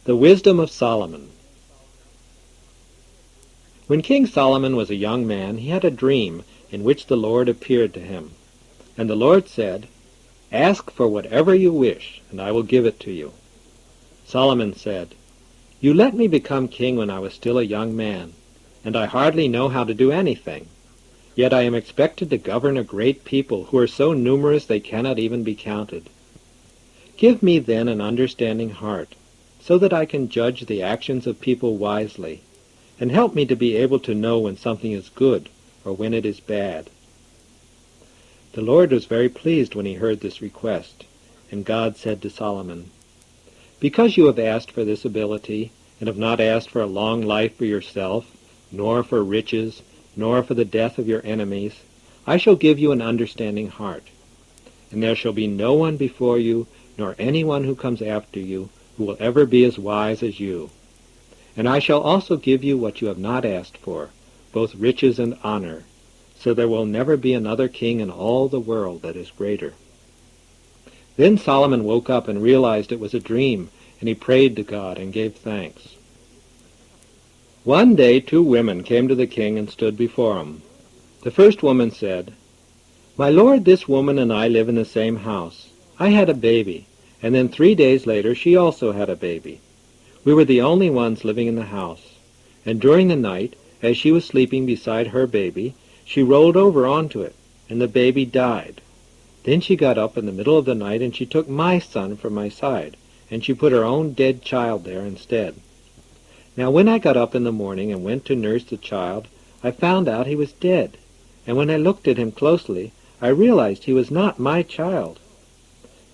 The wisdom of Solomon. When King Solomon was a young man, he had a dream in which the Lord appeared to him. And the Lord said, "Ask for whatever you wish, and I will give it to you." Solomon said, "You let me become king when I was still a young man, and I hardly know how to do anything. Yet I am expected to govern a great people who are so numerous they cannot even be counted. Give me then an understanding heart, so that I can judge the actions of people wisely, and help me to be able to know when something is good or when it is bad." The Lord was very pleased when he heard this request, and God said to Solomon, "Because you have asked for this ability, and have not asked for a long life for yourself, nor for riches, nor for the death of your enemies, I shall give you an understanding heart. And there shall be no one before you, nor anyone who comes after you, who will ever be as wise as you. And I shall also give you what you have not asked for, both riches and honor, so there will never be another king in all the world that is greater." Then Solomon woke up and realized it was a dream, and he prayed to God and gave thanks. One day 2 women came to the king and stood before him. The first woman said, "My lord, this woman and I live in the same house. I had a baby, and then 3 days later she also had a baby. We were the only ones living in the house, and during the night, as she was sleeping beside her baby, she rolled over onto it, and the baby died. Then she got up in the middle of the night, and she took my son from my side, and she put her own dead child there instead. Now when I got up in the morning and went to nurse the child, I found out he was dead, and when I looked at him closely, I realized he was not my child."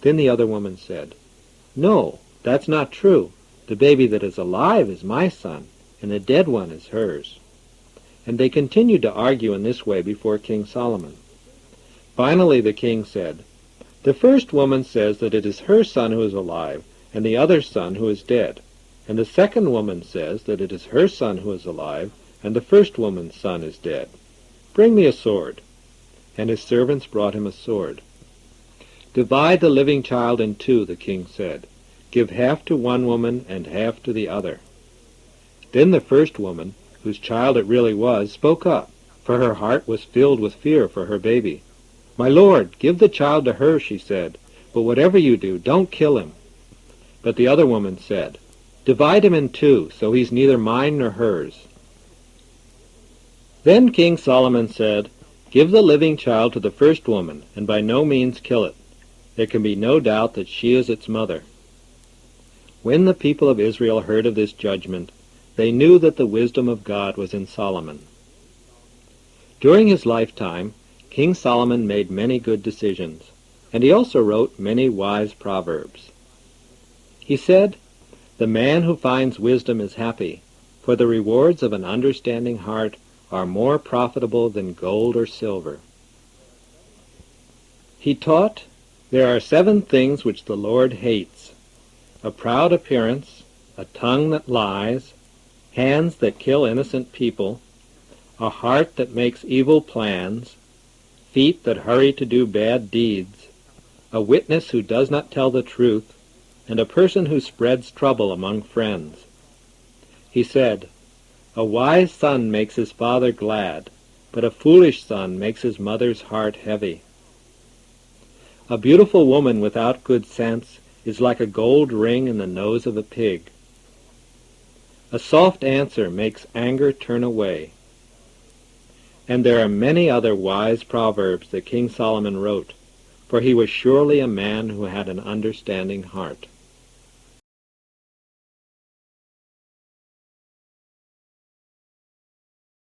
Then the other woman said, "No, that's not true. The baby that is alive is my son, and the dead one is hers." And they continued to argue in this way before King Solomon. Finally the king said, "The first woman says that it is her son who is alive, and the other son who is dead. And the second woman says that it is her son who is alive, and the first woman's son is dead. Bring me a sword." And his servants brought him a sword. "Divide the living child in 2, the king said. "Give half to one woman and half to the other." Then the first woman, whose child it really was, spoke up, for her heart was filled with fear for her baby. "My lord, give the child to her," she said, "but whatever you do, don't kill him." But the other woman said, "Divide him in 2, so he's neither mine nor hers." Then King Solomon said, "Give the living child to the first woman, and by no means kill it. There can be no doubt that she is its mother." When the people of Israel heard of this judgment, they knew that the wisdom of God was in Solomon. During his lifetime, King Solomon made many good decisions, and he also wrote many wise proverbs. He said, "The man who finds wisdom is happy, for the rewards of an understanding heart are more profitable than gold or silver." He taught, "There are 7 things which the Lord hates: a proud appearance, a tongue that lies, hands that kill innocent people, a heart that makes evil plans, feet that hurry to do bad deeds, a witness who does not tell the truth, and a person who spreads trouble among friends." He said, "A wise son makes his father glad, but a foolish son makes his mother's heart heavy. A beautiful woman without good sense is like a gold ring in the nose of a pig. A soft answer makes anger turn away." And there are many other wise proverbs that King Solomon wrote, for he was surely a man who had an understanding heart.